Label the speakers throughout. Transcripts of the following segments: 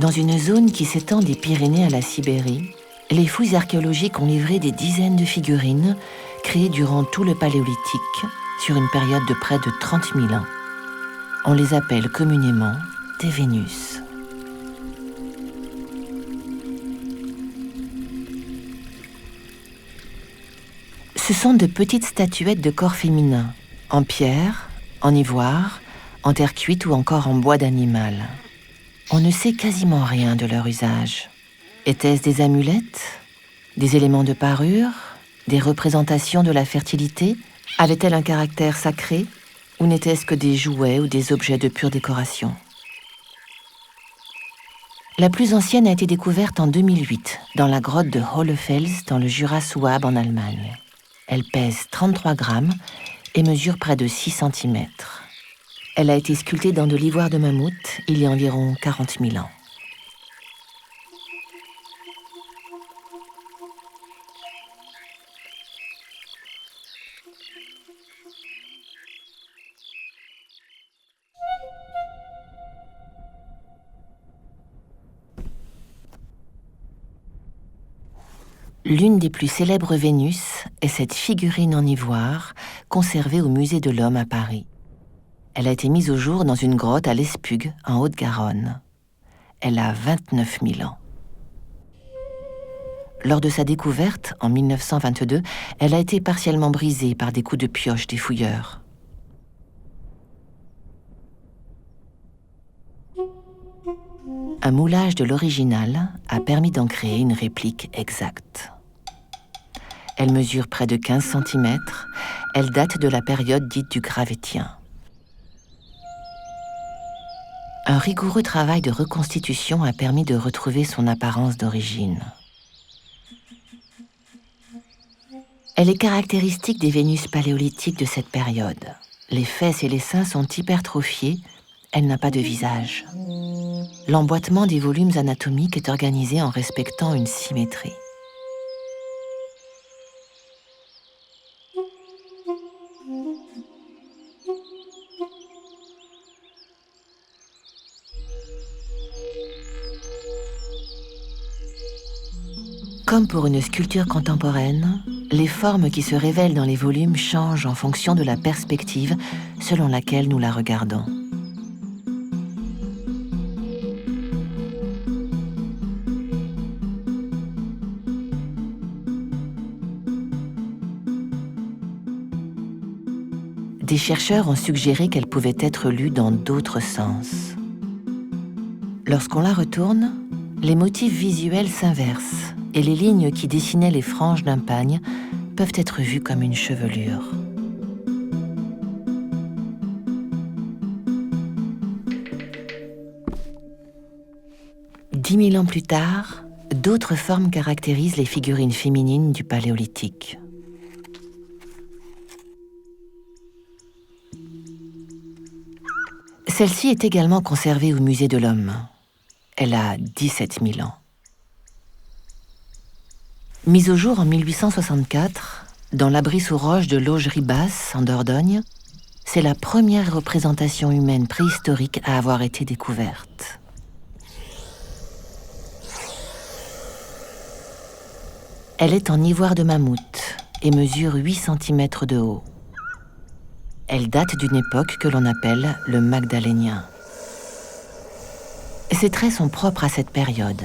Speaker 1: Dans une zone qui s'étend des Pyrénées à la Sibérie, les fouilles archéologiques ont livré des dizaines de figurines créées durant tout le Paléolithique, sur une période de près de 30 000 ans. On les appelle communément des Vénus. Ce sont de petites statuettes de corps féminin, en pierre, en ivoire, en terre cuite ou encore en bois d'animal. On ne sait quasiment rien de leur usage. Étaient-ce des amulettes, des éléments de parure, des représentations de la fertilité? Avaient-elles un caractère sacré ou n'étaient-ce que des jouets ou des objets de pure décoration? La plus ancienne a été découverte en 2008 dans la grotte de Hohlefels dans le Jura souabe en Allemagne. Elle pèse 33 grammes et mesure près de 6 cm. Elle a été sculptée dans de l'ivoire de mammouth il y a environ 40 000 ans. L'une des plus célèbres Vénus est cette figurine en ivoire conservée au Musée de l'Homme à Paris. Elle a été mise au jour dans une grotte à l'Espugue, en Haute-Garonne. Elle a 29 000 ans. Lors de sa découverte, en 1922, elle a été partiellement brisée par des coups de pioche des fouilleurs. Un moulage de l'original a permis d'en créer une réplique exacte. Elle mesure près de 15 cm. Elle date de la période dite du Gravétien. Un rigoureux travail de reconstitution a permis de retrouver son apparence d'origine. Elle est caractéristique des Vénus paléolithiques de cette période. Les fesses et les seins sont hypertrophiés. Elle n'a pas de visage. L'emboîtement des volumes anatomiques est organisé en respectant une symétrie. Comme pour une sculpture contemporaine, les formes qui se révèlent dans les volumes changent en fonction de la perspective selon laquelle nous la regardons. Des chercheurs ont suggéré qu'elle pouvait être lue dans d'autres sens. Lorsqu'on la retourne, les motifs visuels s'inversent et les lignes qui dessinaient les franges d'un pagne peuvent être vues comme une chevelure. Dix 10 000 ans plus tard, d'autres formes caractérisent les figurines féminines du Paléolithique. Celle-ci est également conservée au Musée de l'Homme. Elle a 17 000 ans. Mise au jour en 1864, dans l'abri sous roche de Lauge-Ribas, en Dordogne, c'est la première représentation humaine préhistorique à avoir été découverte. Elle est en ivoire de mammouth et mesure 8 cm de haut. Elle date d'une époque que l'on appelle le Magdalénien. Ses traits sont propres à cette période.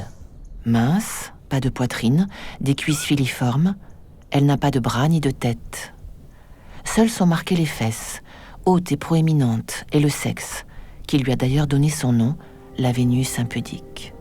Speaker 1: Mince, pas de poitrine, des cuisses filiformes, elle n'a pas de bras ni de tête. Seules sont marquées les fesses, hautes et proéminentes, et le sexe, qui lui a d'ailleurs donné son nom, la Vénus impudique.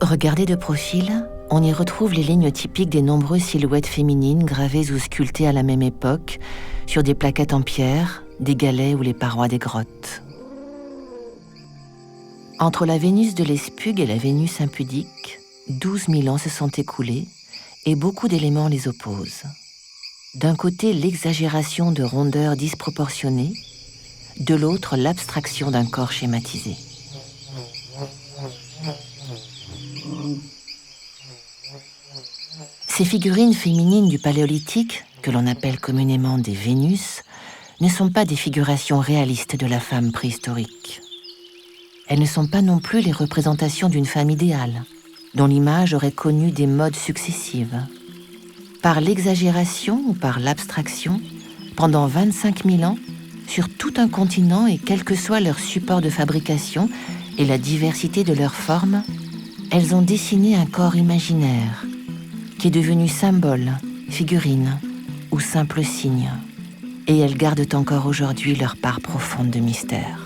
Speaker 1: Regardez de profil, on y retrouve les lignes typiques des nombreuses silhouettes féminines gravées ou sculptées à la même époque sur des plaquettes en pierre, des galets ou les parois des grottes. Entre la Vénus de l'Espugue et la Vénus impudique, 12 000 ans se sont écoulés et beaucoup d'éléments les opposent. D'un côté, l'exagération de rondeurs disproportionnées, de l'autre, l'abstraction d'un corps schématisé. Ces figurines féminines du Paléolithique, que l'on appelle communément des Vénus, ne sont pas des figurations réalistes de la femme préhistorique. Elles ne sont pas non plus les représentations d'une femme idéale, dont l'image aurait connu des modes successives. Par l'exagération ou par l'abstraction, pendant 25 000 ans, sur tout un continent et quel que soit leur support de fabrication et la diversité de leurs formes, elles ont dessiné un corps imaginaire qui est devenu symbole, figurine ou simple signe. Et elles gardent encore aujourd'hui leur part profonde de mystère.